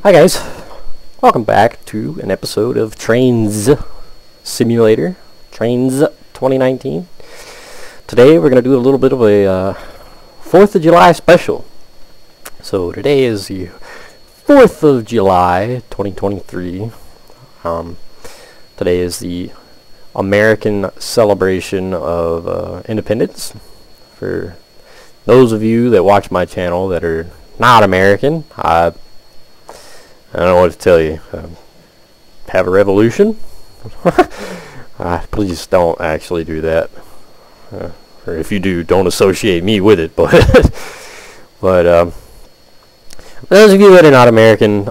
Hi guys, welcome back to an episode of Trainz Simulator, Trainz 2019. Today we're going to do a little bit of a 4th of July special. So today is the 4th of July 2023. Today is the American celebration of independence. For those of you that watch my channel that are not American, I don't know what to tell you. Have a revolution? Please don't actually do that. Or if you do, don't associate me with it. But for those of you that are not American,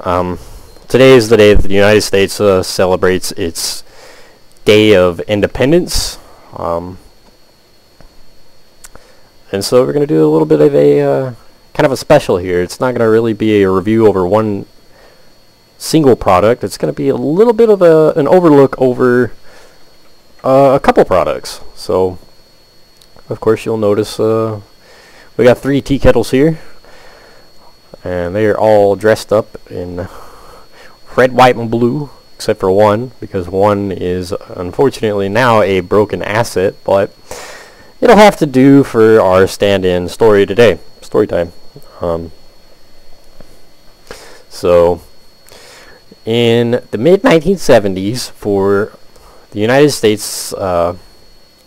today is the day that the United States celebrates its Day of Independence. And so we're going to do a little bit of a kind of a special here. It's not going to really be a review over one single product. It's going to be a little bit of an overlook over a couple products. So of course you'll notice we got 3 tea kettles here, and they are all dressed up in red, white, and blue, except for one, because one is unfortunately now a broken asset, but it'll have to do for our stand-in story today. Story time. So in the mid-1970s, for the United States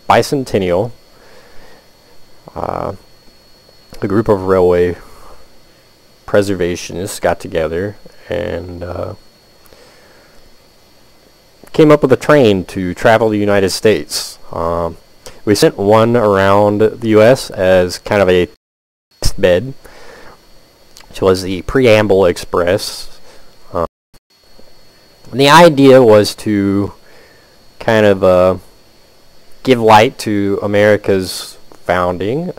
bicentennial, a group of railway preservationists got together and came up with a train to travel the United States. We sent one around the U.S. as kind of a test bed, which was the Preamble Express. And the idea was to kind of give light to America's founding,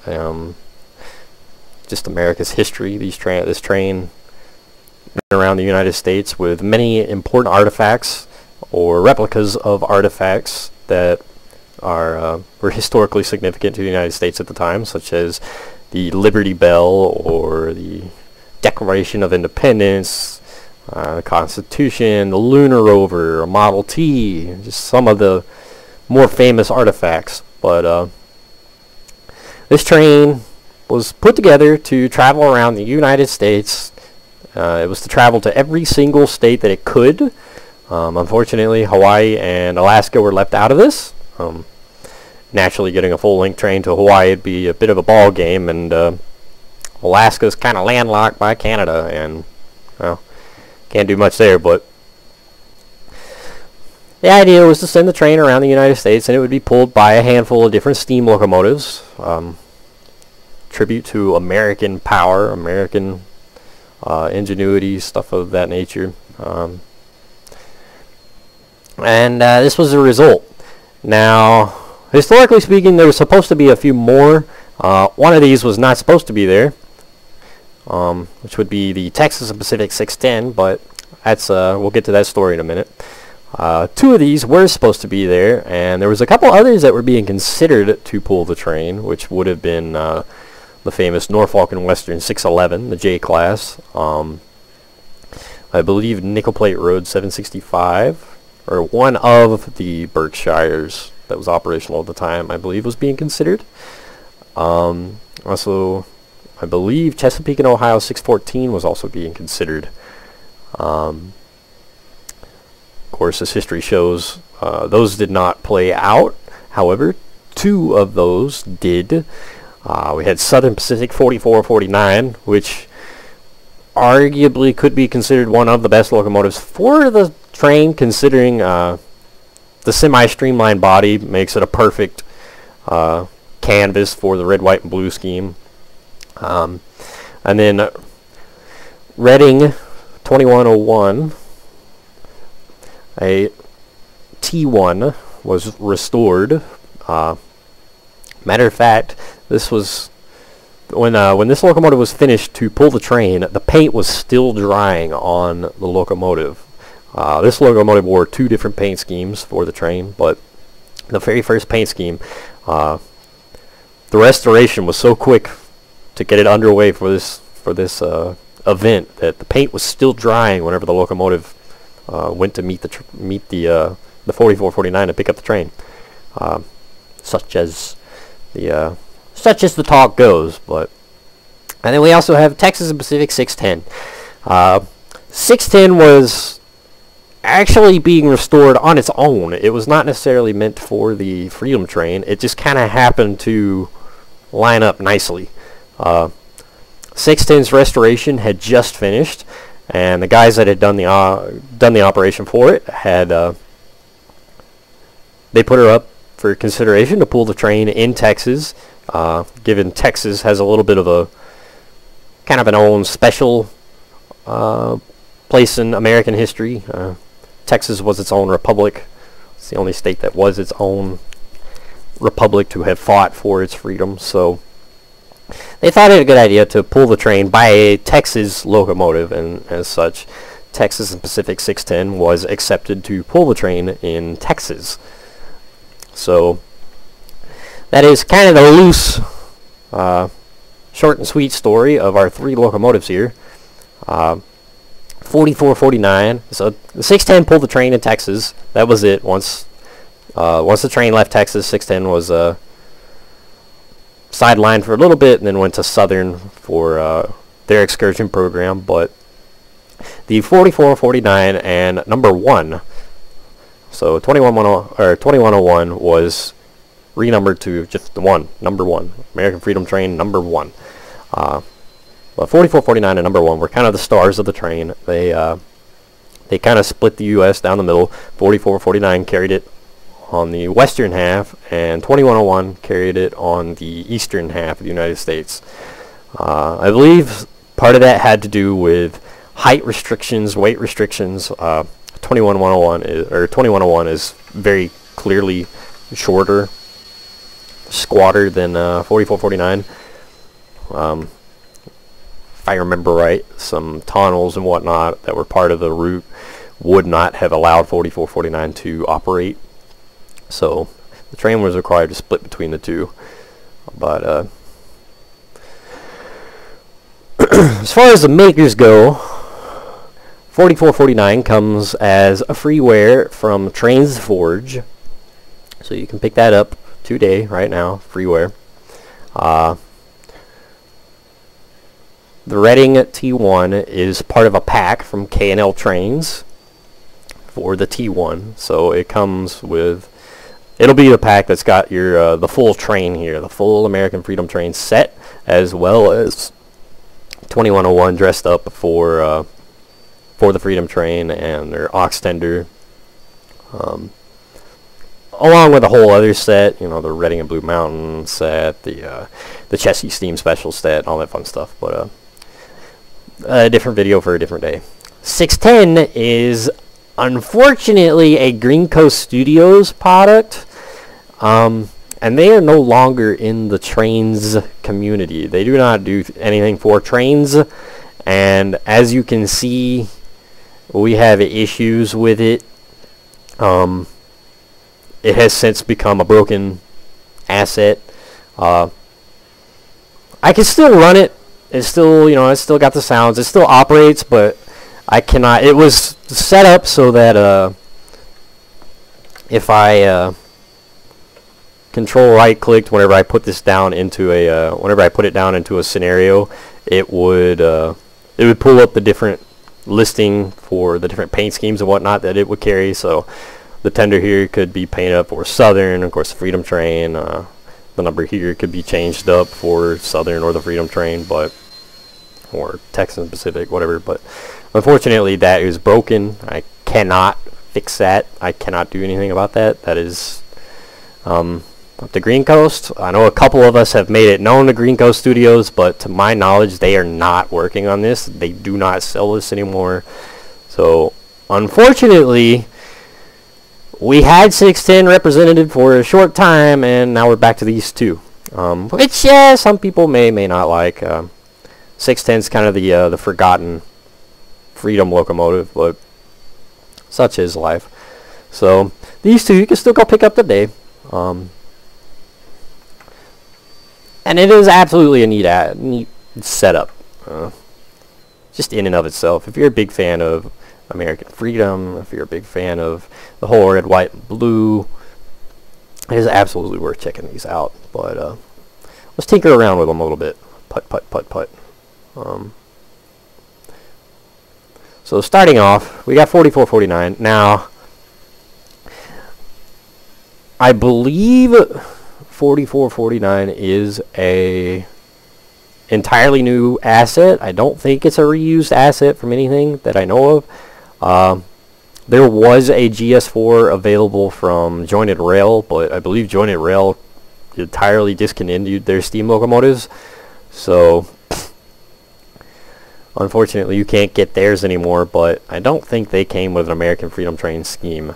just America's history. This train around the United States with many important artifacts or replicas of artifacts that were historically significant to the United States at the time, such as the Liberty Bell or the Declaration of Independence, the Constitution, the Lunar Rover, a Model T, just some of the more famous artifacts. But this train was put together to travel around the United States. It was to travel to every single state that it could. Unfortunately, Hawaii and Alaska were left out of this. Naturally, getting a full-length train to Hawaii would be a bit of a ball game, and Alaska's kind of landlocked by Canada, and well, can't do much there. But the idea was to send the train around the United States, and it would be pulled by a handful of different steam locomotives. Tribute to American power, American ingenuity, stuff of that nature. And this was the result. Now, historically speaking, there was supposed to be a few more. One of these was not supposed to be there, which would be the Texas and Pacific 610, but that's we'll get to that story in a minute. 2 of these were supposed to be there, and there was a couple others that were being considered to pull the train, which would have been the famous Norfolk and Western 611, the J class. I believe Nickel Plate Road 765, or one of the Berkshires that was operational at the time, I believe, was being considered. Also, I believe Chesapeake and Ohio 614 was also being considered. Of course, as history shows, those did not play out. However, 2 of those did. We had Southern Pacific 4449, which arguably could be considered one of the best locomotives for the train, considering the semi-streamlined body makes it a perfect canvas for the red, white, and blue scheme. And then Reading 2101, a T1 was restored. Matter of fact, this was when this locomotive was finished to pull the train, the paint was still drying on the locomotive. This locomotive wore 2 different paint schemes for the train, but the very first paint scheme, the restoration was so quick to get it underway for this event that the paint was still drying whenever the locomotive went to meet the 4449 to pick up the train, such as the talk goes. And then we also have Texas and Pacific 610. 610 was actually being restored on its own. It was not necessarily meant for the Freedom Train. It just kind of happened to line up nicely. 610's restoration had just finished, and the guys that had done the operation for it had they put her up for consideration to pull the train in Texas. Given Texas has a little bit of a kind of an own special place in American history. Texas was its own republic. It's the only state that was its own republic to have fought for its freedom. So they thought it a good idea to pull the train by a Texas locomotive, and as such, Texas and Pacific 610 was accepted to pull the train in Texas. So that is kind of the loose, short and sweet story of our 3 locomotives here. 4449. So the 610 pulled the train in Texas. That was it. Once the train left Texas, 610 was sidelined for a little bit, and then went to Southern for their excursion program. But the 4449 and number 1, so 2101 was renumbered to just the number 1, American Freedom Train number 1. But 4449 and number 1 were kind of the stars of the train. They kind of split the U.S. down the middle. 4449 carried it on the western half, and 2101 carried it on the eastern half of the United States. I believe part of that had to do with height restrictions, weight restrictions. 2101 is very clearly shorter, squatter than 4449. If I remember right, some tunnels and whatnot that were part of the route would not have allowed 4449 to operate. So the train was required to split between the two. But as far as the makers go, 4449 comes as a freeware from Trainz Forge. So you can pick that up today, right now, freeware. The Reading T1 is part of a pack from K&L Trainz for the T1. So it comes with, it'll be the pack that's got your the full train here, the full American Freedom Train set, as well as 2101 dressed up for the Freedom Train and their ox tender, along with a whole other set, you know, the Reading and Blue Mountain set, the Chessie Steam Special set, all that fun stuff. But a different video for a different day. 610 is unfortunately a Green Coast Studios product, and they are no longer in the Trainz community. They do not do anything for trains, and as you can see, we have issues with it. It has since become a broken asset. I can still run it. It's still, it's still got the sounds. It still operates, but I cannot. It was set up so that if I control right clicked whenever I put this down into a whenever I put it down into a scenario, it would pull up the different listing for the different paint schemes and whatnot that it would carry. So the tender here could be painted up for Southern, of course the Freedom Train. The number here could be changed up for Southern or the Freedom Train, or Texas and Pacific, whatever. But unfortunately, that is broken. I cannot fix that. I cannot do anything about that. That is up to Green Coast. I know a couple of us have made it known to Green Coast Studios, but to my knowledge, they are not working on this. They do not sell this anymore. So unfortunately, we had 610 represented for a short time, and now we're back to these two, which some people may not like. 610 is kind of the forgotten freedom locomotive, but such is life. So these two you can still go pick up today, and it is absolutely a neat setup. just in and of itself. If you're a big fan of American freedom, if you're a big fan of the whole red, white, and blue, it is absolutely worth checking these out. But let's tinker around with them a little bit. Putt, putt, putt, putt. So starting off, we got 4449. Now, I believe 4449 is a entirely new asset. I don't think it's a reused asset from anything that I know of. There was a GS4 available from Jointed Rail, but I believe Jointed Rail entirely discontinued their steam locomotives. So unfortunately, you can't get theirs anymore, but I don't think they came with an American Freedom Train scheme.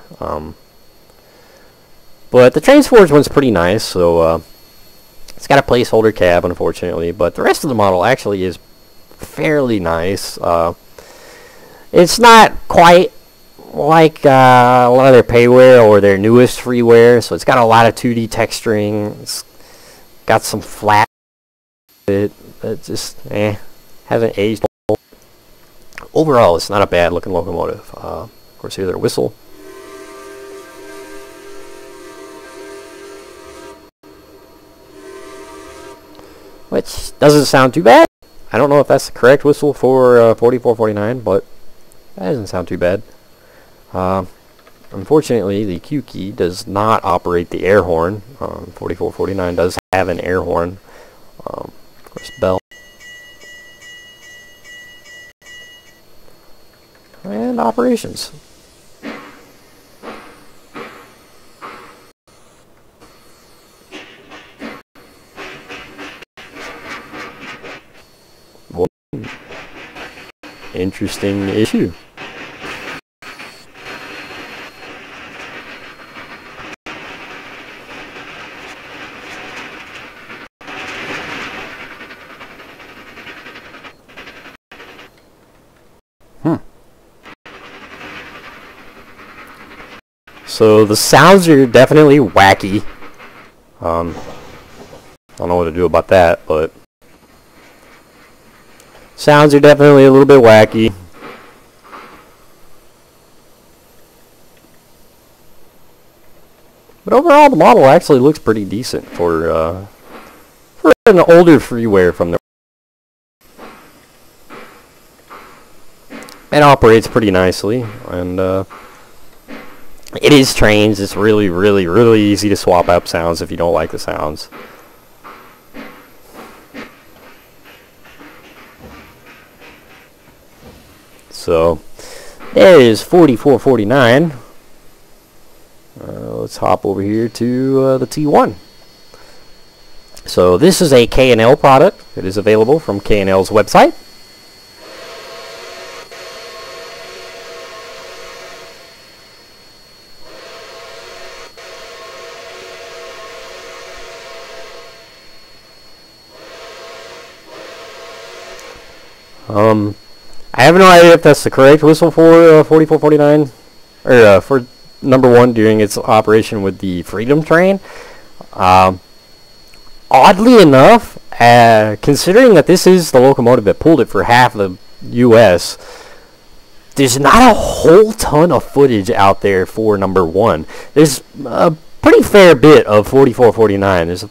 But the Trainz Forge one's pretty nice, so it's got a placeholder cab, unfortunately, but the rest of the model actually is fairly nice. It's not quite like a lot of their payware or their newest freeware, so it's got a lot of 2D texturing. It's got some flat. It just hasn't aged. Overall, it's not a bad looking locomotive. Of course, here's their whistle. Which doesn't sound too bad. I don't know if that's the correct whistle for 4449, but that doesn't sound too bad. Unfortunately, the Q key does not operate the air horn. 4449 does have an air horn. Of course, bell. And operations. Well, interesting issue. So the sounds are definitely wacky. I don't know what to do about that, but sounds are definitely a little bit wacky. But overall, the model actually looks pretty decent for an older freeware from the. It operates pretty nicely, and it is Trainz. It's really, really, really easy to swap out sounds if you don't like the sounds. So, there is 4449. Let's hop over here to the T1. So, this is a K&L product. It is available from K&L's website. I have no idea if that's the correct whistle for 4449, or for number 1 during its operation with the Freedom Train. Oddly enough, considering that this is the locomotive that pulled it for half the U.S., there's not a whole ton of footage out there for number 1. There's a pretty fair bit of 4449. There's a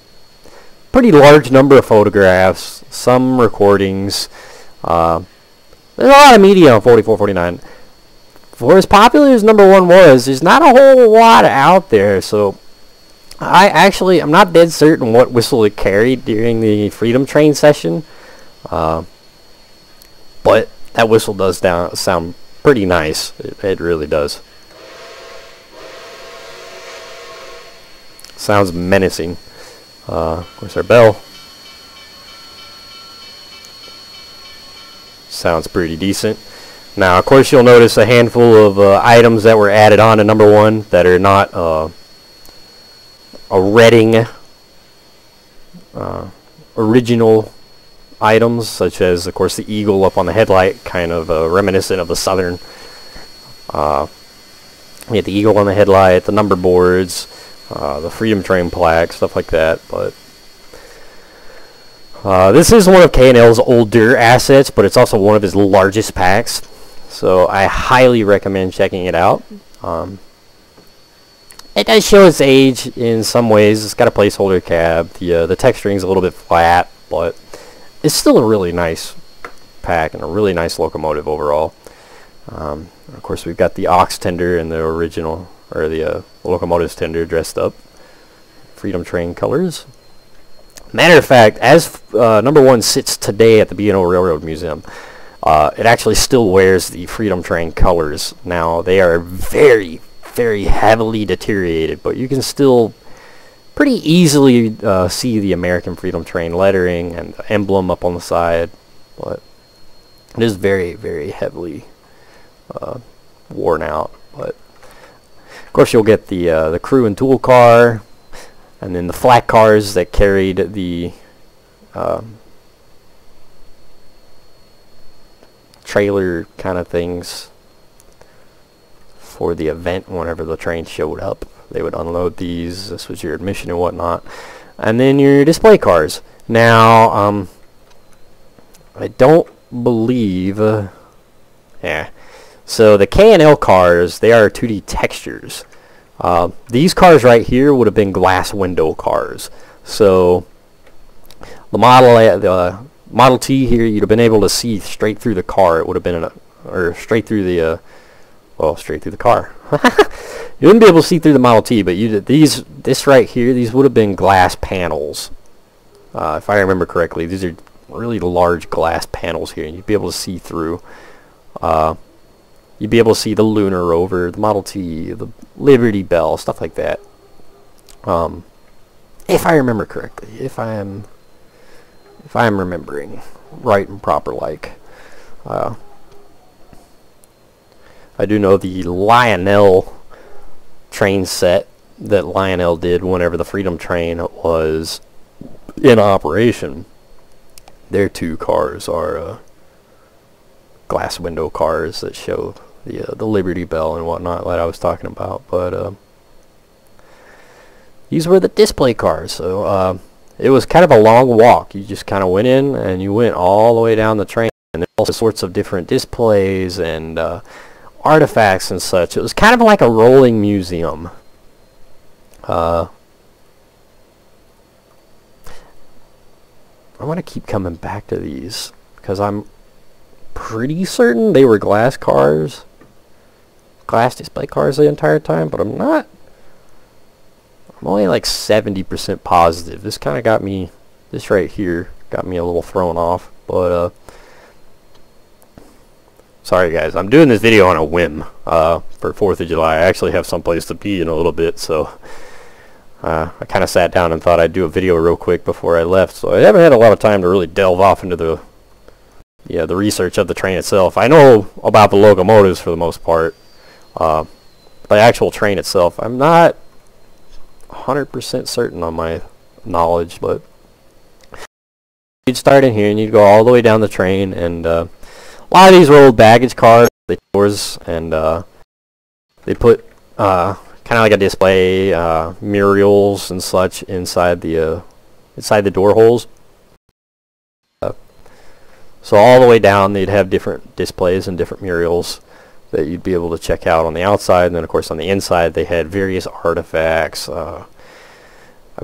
pretty large number of photographs, some recordings. There's a lot of media on 4449. For as popular as number 1 was, there's not a whole lot out there. So I'm not dead certain what whistle it carried during the Freedom Train session. But that whistle does sound pretty nice. It really does. Sounds menacing. Of course, our bell. Sounds pretty decent. Now, of course, you'll notice a handful of items that were added on to number 1 that are not a Reading original items, such as, of course, the eagle up on the headlight, kind of reminiscent of the Southern. You get the eagle on the headlight, the number boards, the Freedom Train plaque, stuff like that. But This is one of K&L's older assets, but it's also one of his largest packs, so I highly recommend checking it out. It does show its age in some ways. It's got a placeholder cab. The texturing is a little bit flat, but it's still a really nice pack and a really nice locomotive overall. Of course, we've got the aux tender and the original, or the locomotive's tender dressed up. Freedom Train colors. Matter of fact, as number 1 sits today at the B&O Railroad Museum, it actually still wears the Freedom Train colors. Now, they are very, very heavily deteriorated, but you can still pretty easily see the American Freedom Train lettering and the emblem up on the side, but it is very, very heavily worn out. But of course, you'll get the crew and tool car, and then the flat cars that carried the trailer kind of things for the event. Whenever the train showed up, they would unload these. This was your admission and whatnot. And then your display cars. Now, I don't believe... yeah. So the K&L cars, they are 2D textures. These cars right here would have been glass window cars. So the Model T here, you'd have been able to see straight through the car. It would have been or straight through the straight through the car. You wouldn't be able to see through the Model T, but this right here, these would have been glass panels. If I remember correctly, these are really large glass panels here, and you'd be able to see through. You'd be able to see the Lunar Rover, the Model T, the Liberty Bell, stuff like that. If I remember correctly, if I am remembering right and proper like. I do know the Lionel train set that Lionel did whenever the Freedom Train was in operation. Their 2 cars are glass window cars that show the Liberty Bell and whatnot that I was talking about. But these were the display cars, so it was kind of a long walk. You just kind of went in and you went all the way down the train, and there's all sorts of different displays and artifacts and such. It was kind of like a rolling museum. I want to keep coming back to these because I'm pretty certain they were glass cars, glass display cars the entire time, but I'm only like 70% positive. This kind of got me, this right here got me a little thrown off, but sorry guys, I'm doing this video on a whim for 4th of July. I actually have someplace to be in a little bit, so I kind of sat down and thought I'd do a video real quick before I left, so I haven't had a lot of time to really delve off into the research of the train itself. I know about the locomotives for the most part. The actual train itself, I'm not 100% certain on my knowledge, but you'd start in here and you'd go all the way down the train, and a lot of these were old baggage cars, and they put kind of like a display, murals and such inside the door holes. So all the way down, they'd have different displays and different murals that you'd be able to check out on the outside, and then of course on the inside they had various artifacts. I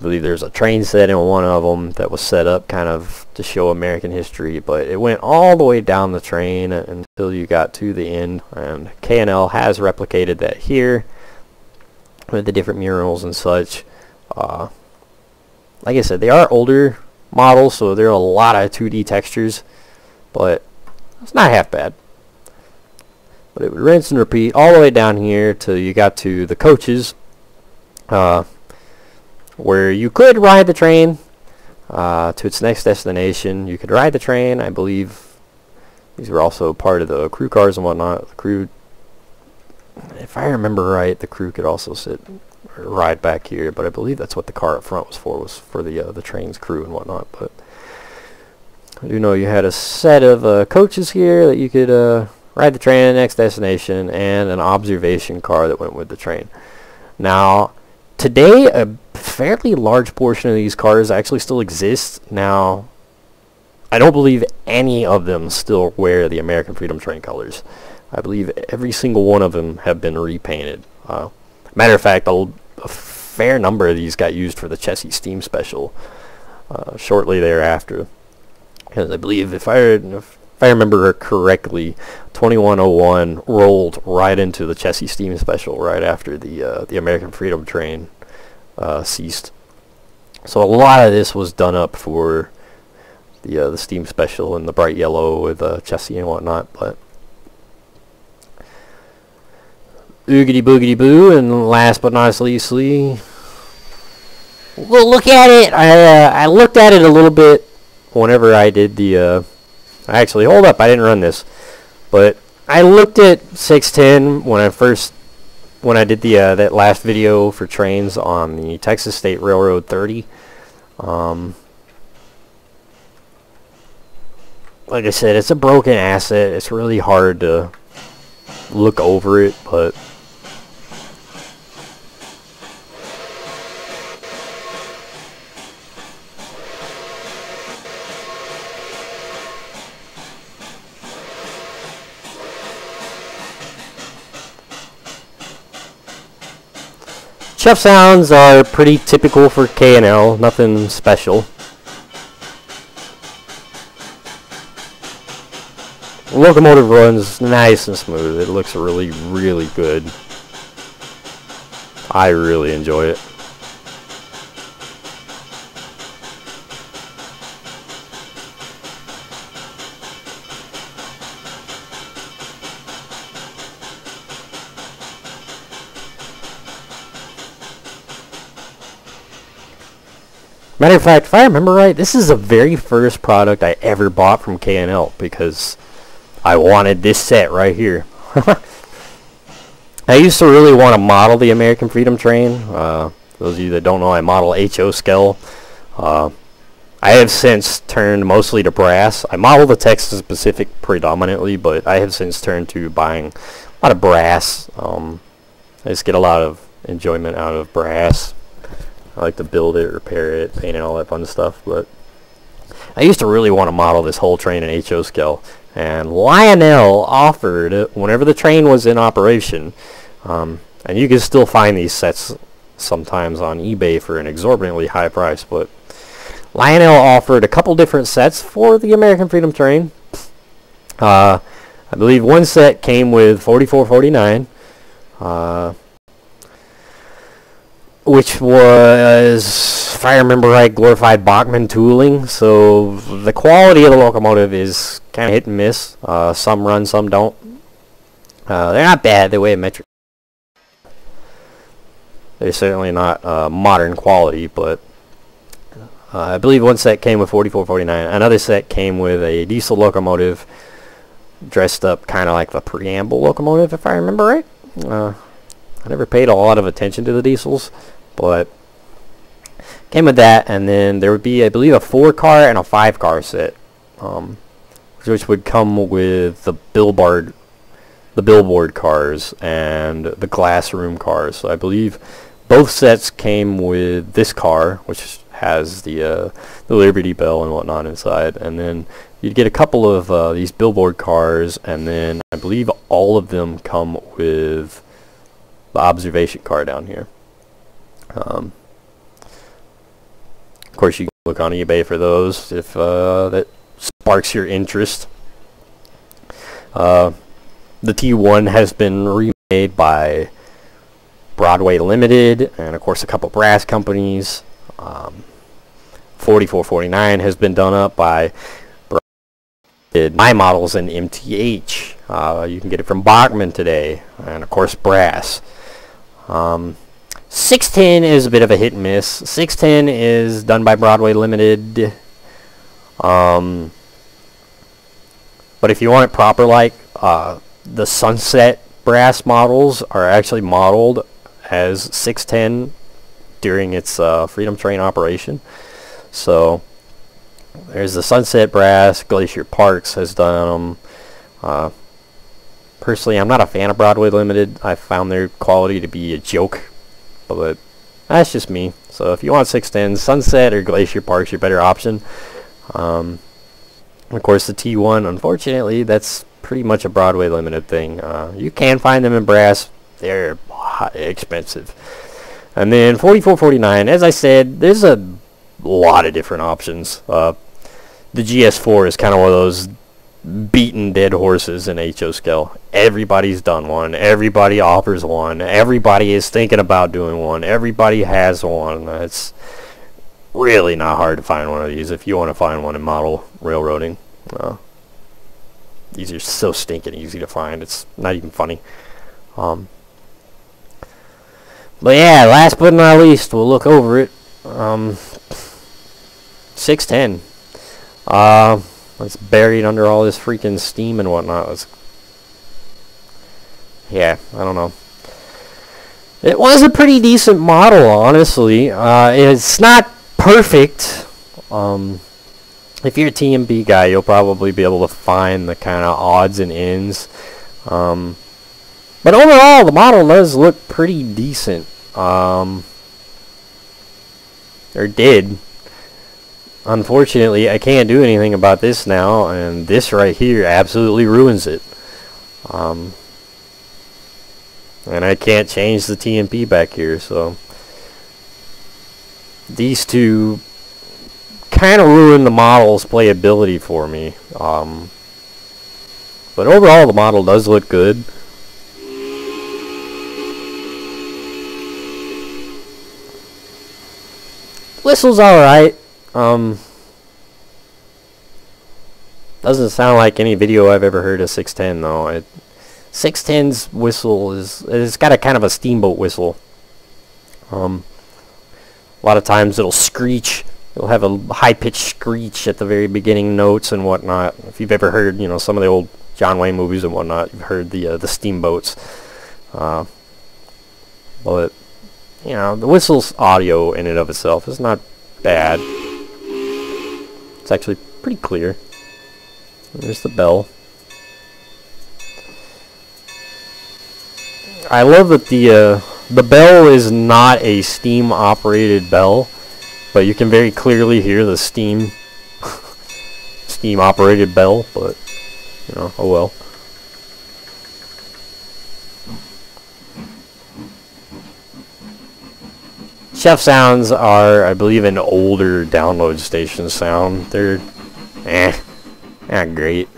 believe there's a train set in one of them that was set up kind of to show American history, but it went all the way down the train until you got to the end, and K&L has replicated that here with the different murals and such. Like I said, they are older models, so there are a lot of 2D textures, but it's not half bad. But it would rinse and repeat all the way down here till you got to the coaches, where you could ride the train to its next destination. You could ride the train. I believe these were also part of the crew cars and whatnot. The crew, if I remember right, the crew could also sit or ride back here, but I believe that's what the car up front was for the train's crew and whatnot. But I do know you had a set of coaches here that you could ride the train to the next destination, and an observation car that went with the train. Now, today, a fairly large portion of these cars actually still exist. Now, I don't believe any of them still wear the American Freedom Train colors. I believe every single one of them have been repainted. Matter of fact, a fair number of these got used for the Chessie Steam Special shortly thereafter. Because I believe, if I remember correctly, 2101 rolled right into the Chessie Steam Special right after the American Freedom Train ceased. So a lot of this was done up for the Steam Special and the bright yellow with Chessie and whatnot. But oogity boogity boo, and last but not least, well, look at it. I looked at it a little bit whenever I did the. Actually, hold up, I didn't run this, but I looked at 610 when I did the that last video for trains on the Texas State Railroad 30. Like I said, it's a broken asset. It's really hard to look over it, but chuff sounds are pretty typical for K&L, nothing special. The locomotive runs nice and smooth. It looks really, really good. I really enjoy it. Matter of fact, if I remember right, this is the very first product I ever bought from K&L because I wanted this set right here. I used to really want to model the American Freedom Train. Those of you that don't know, I model HO scale. I have since turned mostly to brass. I model the Texas Pacific predominantly, but I have since turned to buying a lot of brass. I just get a lot of enjoyment out of brass. I like to build it, repair it, paint it, all that fun stuff. But I used to really want to model this whole train in HO scale. And Lionel offered, whenever the train was in operation, and you can still find these sets sometimes on eBay for an exorbitantly high price, but Lionel offered a couple different sets for the American Freedom Train. I believe one set came with 4449. Which was, if I remember right, glorified Bachmann tooling. So the quality of the locomotive is kind of hit and miss. Some run, some don't. They're not bad. They weigh a metric. They're certainly not modern quality, but I believe one set came with 4449. Another set came with a diesel locomotive dressed up kind of like the preamble locomotive, if I remember right. I never paid a lot of attention to the diesels, but came with that, and then there would be, I believe, a 4-car and a 5-car set, which would come with the billboard cars and the glass room cars. So I believe both sets came with this car, which has the Liberty Bell and whatnot inside, and then you'd get a couple of these billboard cars, and then I believe all of them come with the observation car down here. Of course, you can look on eBay for those if that sparks your interest. The T1 has been remade by Broadway Limited and, of course, a couple brass companies. 4449 has been done up by my models in MTH. You can get it from Bachmann today, and of course brass. 610 is a bit of a hit and miss. 610 is done by Broadway Limited. But if you want it proper, like the Sunset brass models are actually modeled as 610 during its Freedom Train operation. So there's the Sunset brass. Glacier Parks has done them. Personally, I'm not a fan of Broadway Limited. I found their quality to be a joke, but that's just me. So if you want 610, Sunset or Glacier Park's your better option. Of course, the T1, unfortunately, that's pretty much a Broadway limited thing. You can find them in brass. They're expensive. And then 4449, as I said, there's a lot of different options. The GS4 is kind of one of those beaten dead horses in HO scale. Everybody's done one. Everybody offers one. Everybody is thinking about doing one. Everybody has one. It's really not hard to find one of these if you want to find one in model railroading. These are so stinking easy to find. It's not even funny. But yeah, last but not least, we'll look over it. 610. It's buried under all this freaking steam and whatnot. Yeah, I don't know. It was a pretty decent model, honestly. It's not perfect. If you're a TMP guy, you'll probably be able to find the kind of odds and ends. But overall, the model does look pretty decent. Or did. Unfortunately, I can't do anything about this now, and this right here absolutely ruins it. And I can't change the TMP back here, so these two kind of ruin the model's playability for me. But overall, the model does look good. Whistle's alright. Doesn't sound like any video I've ever heard of 610 though. 610's whistle it's got a kind of a steamboat whistle. A lot of times it'll screech. It'll have a high-pitched screech at the very beginning notes and whatnot. If you've ever heard, you know, some of the old John Wayne movies and whatnot, you've heard the steamboats. But you know, the whistle's audio in and of itself is not bad. It's actually pretty clear. There's the bell. I love that the bell is not a steam operated bell, but you can very clearly hear the steam operated bell, but you know, oh well. Chef sounds are, I believe, an older download station sound. They're not great.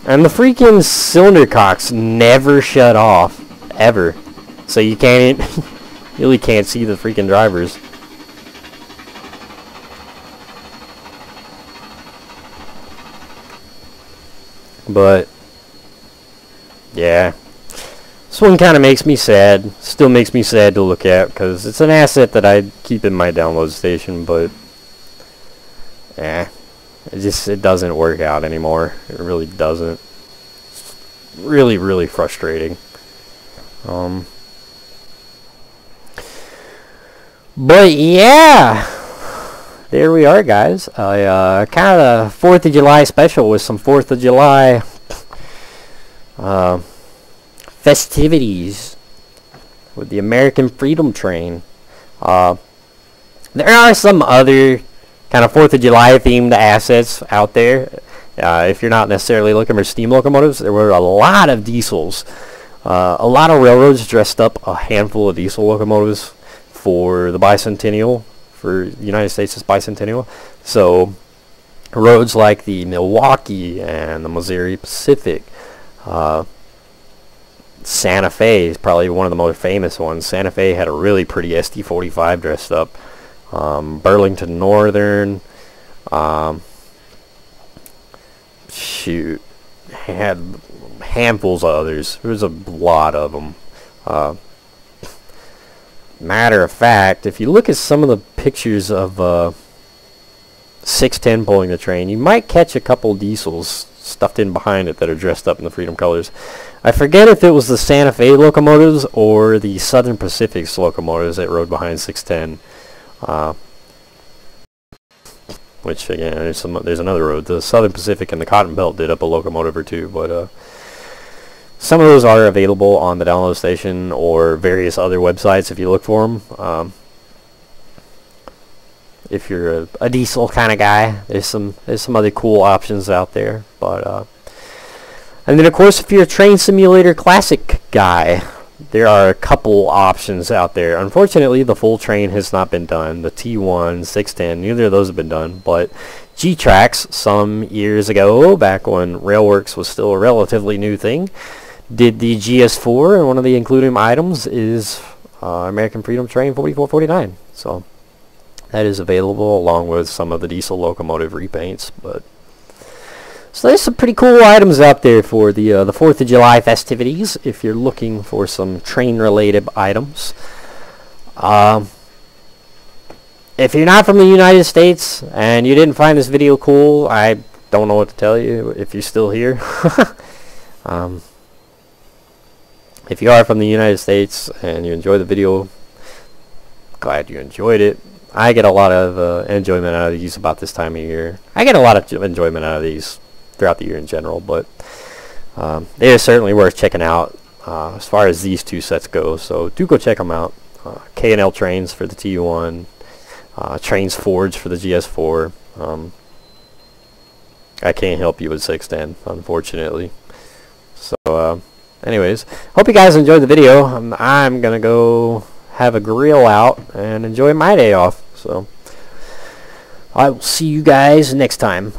And the freaking cylinder cocks never shut off, ever. So you can't, really can't see the freaking drivers. But yeah, this one kind of makes me sad. Still makes me sad to look at because it's an asset that I keep in my download station, but it doesn't work out anymore. It really doesn't. It's really, really frustrating. But yeah, there we are, guys. Kind of a 4th of July special with some 4th of July festivities with the American Freedom Train. There are some other kind of 4th of July themed assets out there. If you're not necessarily looking for steam locomotives, there were a lot of diesels. A lot of railroads dressed up a handful of diesel locomotives for the bicentennial, for the United States' bicentennial. So roads like the Milwaukee and the Missouri Pacific, Santa Fe is probably one of the most famous ones. Santa Fe had a really pretty SD45 dressed up. Burlington Northern, shoot, had handfuls of others. There was a lot of them. Matter of fact, if you look at some of the pictures of 610 pulling the train, you might catch a couple diesels stuffed in behind it that are dressed up in the Freedom colors. I forget if it was the Santa Fe locomotives or the Southern Pacific's locomotives that rode behind 610. Which again, there's another road. The Southern Pacific and the Cotton Belt did up a locomotive or two, but some of those are available on the download station or various other websites if you look for them. if you're a diesel kind of guy. There's some other cool options out there, but and then of course if you're a Train Simulator Classic guy, there are a couple options out there. Unfortunately, the full train has not been done. The T1, 610, neither of those have been done, but G-Trax some years ago, back when Railworks was still a relatively new thing, did the GS4, and one of the included items is American Freedom Train 4449. So that is available along with some of the diesel locomotive repaints. But so there's some pretty cool items out there for the 4th of July festivities if you're looking for some train-related items. If you're not from the United States and you didn't find this video cool, I don't know what to tell you if you're still here. If you are from the United States and you enjoy the video, glad you enjoyed it. I get a lot of enjoyment out of these about this time of year. I get a lot of enjoyment out of these throughout the year in general, but they are certainly worth checking out as far as these two sets go. So do go check them out. K&L Trainz for the T1, Trainz Forge for the GS4. I can't help you with 610, unfortunately. So anyways, hope you guys enjoyed the video. I'm gonna go have a grill out and enjoy my day off. So I will see you guys next time.